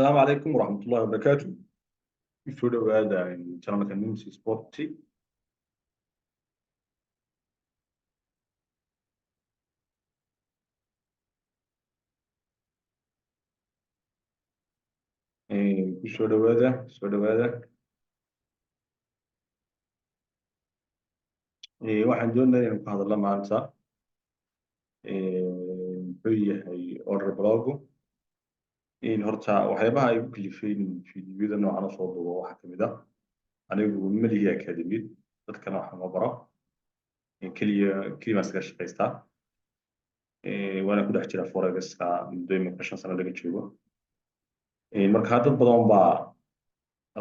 السلام عليكم ورحمة الله وبركاته. في هذا channelka Nimsi Sporty. Kusoo dhawaada. Waxaan doonayaa inaan ku hadalno maanta muxuu yahay order blog. Horta waxyaabaha ay ku kalifeen fiidiyoyada noocan oo soo duuba waxaa ka mid ah anigu ma lihi academy dadkana wax ma baro keliya baan iskaga shaqaystaa waana ku dhex jira forex-ka muddo imika 5 sano laga joogo marka dad badan baa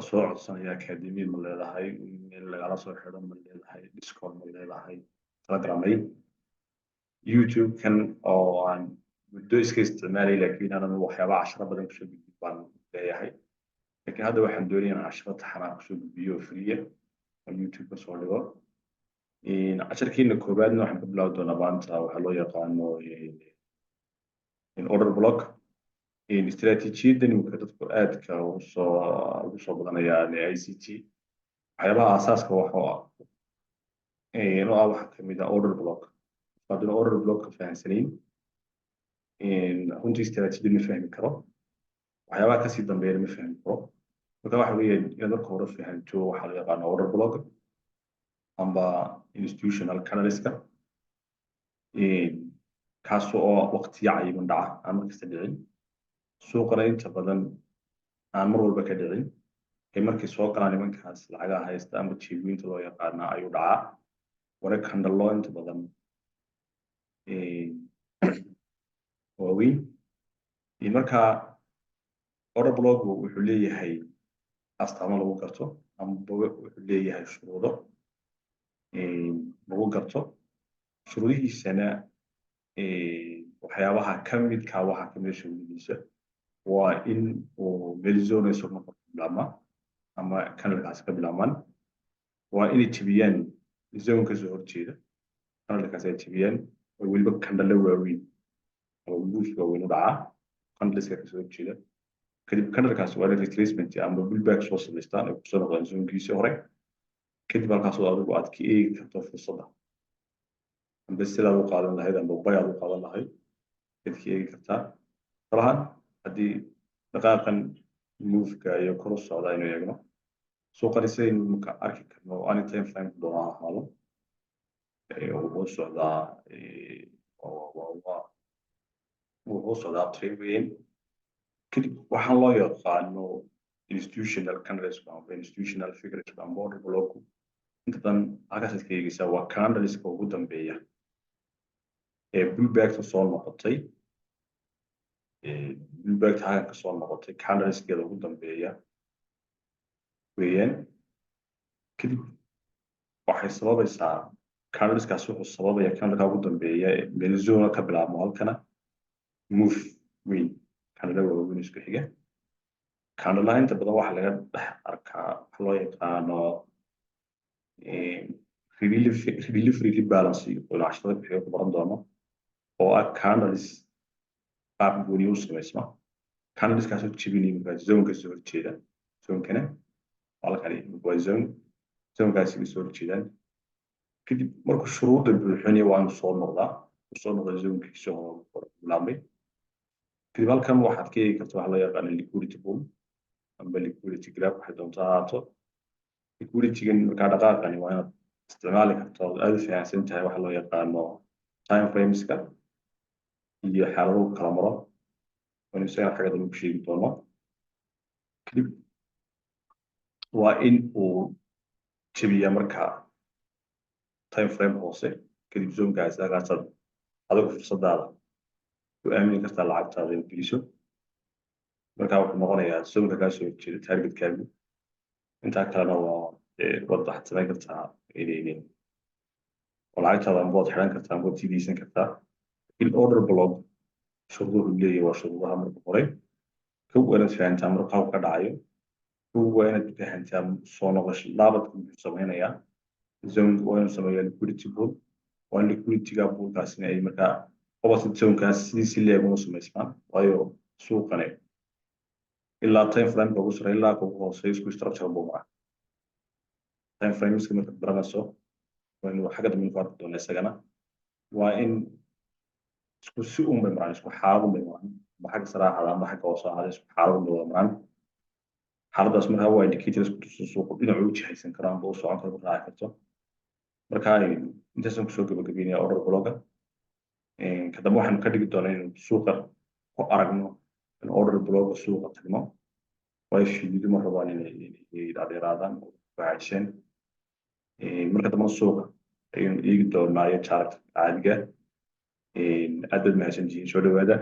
soo codsanaya academy ma leedahay meel lagala soo xidho ma leedahay discord ma leedahay telegram youtube kan oo aan muddo iska isticmaalay laakiin aanan waxyaabaha casharo badan kusoo gudbin baan leeyahay laakiin hadda waxaan doonayaa inaan casharo taxanaa kusoo gudbiyo free oo youtube ka soo dhigo casharkiina koowaadna waxaan ka bilaabi doonaa maanta waxaa loo yaqaano order block استراتيجية ممكن تدخل آدك وصو بدنا ICT waxyaabaha asaaska waxa inuu ah waxa kamid ah order block hadii order block ka fahansanin runtii istiraatiijiyad ma fahmi karo waxyaabaha kasii dambeeya ma fahmi karo marka waxa weeye inaad marka hore fahanto waxa la yaqaan order block amba institutional canaliska kaas oo waqtiyo cayiman dhaca ama kasta dhicin suuqana inta badan aan mar walba ka dhicin ee markii soo galaan nimankaas lacagaha haysta ama jiibinta loo yaqaana ayuu dhacaa wareeg handalo inta badan waaweyn marka order block wuxuu leeyahay astaamo lagu garto ama wuxuu leeyahay shuruudo lagu garto shuruudihiisana waxyaabaha ka midka waxa ka mid shuruudihiisa waa in uu melzone soo noqon bilaama ama kanalkaas ka bilaamaan waa inay jebiyaan zonka soo horjeeda kanalkaas ay jebiyaan oo weliba kandalo waaweyn oo buush waaweyn u dhacaa kanalka ka soo horjeeda kadib kanalkaas waa retracement ama pullback soo samaystaan oo kusoo noqdaan zonkiisii hore kadib halkaas oo adigu aad ka eegi karto fursadda amba sidaad u qaadan lahayd amba bayaad u qaadan lahayd kadib ka eegi kartaa talahan haddii dhaqaaqan moveka iyo kor u socda inuu eegno suuqani sidaynu marka arki karno anytime frame doona ahaado wuxuu socdaa trade weyn kadib waxaan loo yaqaano institutional canals amba institutional figures amba order block inta badan halkaasaad ka eegaysaa waa candleska ugu dambeeya ee pullbackta soo noqotay pullbackta halkan ka soo noqotay candleskeeda ugu dambeeya weeyaan kadib waxay sababaysaa candleskaas wuxuu sababaya candleka ugu dambeeya melzone ka bilaabmo halkana move weyn candle waaweyn isku xiga candlelaha inta badan waxaa laga dhex arkaa waxa loo yaqaano relief balance oo casharada bixiyo ku baran doono oo ah candles qaab gooni u samaysma candleskaas oo jebinaya markaa zonka soo horjeeda zonkana halkani waa zonkaasi soo horjeedaan kadib markuu shuruudda buuxinayo waa inuu soo noqdaa zonkiisa hore bilaabmay kadib halkan waxaad ka eegi kartaa waxa loo yaqaano liquidity pool amba liquidity graph waxay doontaa ahaato liquidity-gan markaa dhaqaaqani waa inaad isticmaali karto aad u fahamsan tahay waxa loo yaqaano time frameska iyo xaalado kala maro waan isaga xagga dambe ku sheegi doono kadib waa in uu jebiyaa markaa time frame hoose kadib zonkaas halkaasaad adigu fursadaada ku aamini kartaa lacagtaada in geliso markaa wuxuu noqonayaa zonka kaa soo horjeeda targetkaagu intaa kalena waxaad samayn kartaa oo lacagtaada ambood xidhan kartaa ambood tiidaysan kartaa in order block shuruuduhu leeyahay waa shuruudaha marka hore kow waa inaad fahantaa marka qaab ka dhacayo kow waa inaad fahantaa soo noqosho laabadka muxuu samaynayaa zonka waa inuu sameeyaa liquidity pool waa in liquidity-ga poolkaasina ay markaa opposite zonkaas sidii si leeg u samaysmaan waayo suuqane ilaa time frame ugu sarreeya ilaa ugu hooseeya isku structure buu maraa time frameska markaad baranayso waa inuu xagga dambe ku arki doona isagana waa in isku si un bay maraan isku xaalad un bay maraan ama xagga sare ha ahaada ama xagga hoose ha ahaada isku xaalad un bay wada maraan xaaladaas markaa waa indicators ku tuso suuqu dhinacu u jihaysan karo amba u socon karo ku raaci karto marka intaasaan kusoo gabagabeynaya order bloga kadamba waxaanu ka dhigi doonaa inuu suuqa ku aragno in order bloga suuqa tagno waayo fiididu ma rabaan inay dhaadheeraadaan oo baahaysheen marka dambana suuqa ayaynu eegi doonaa iyo chart caadiga aad baad mahadsantihiin soo dhawaada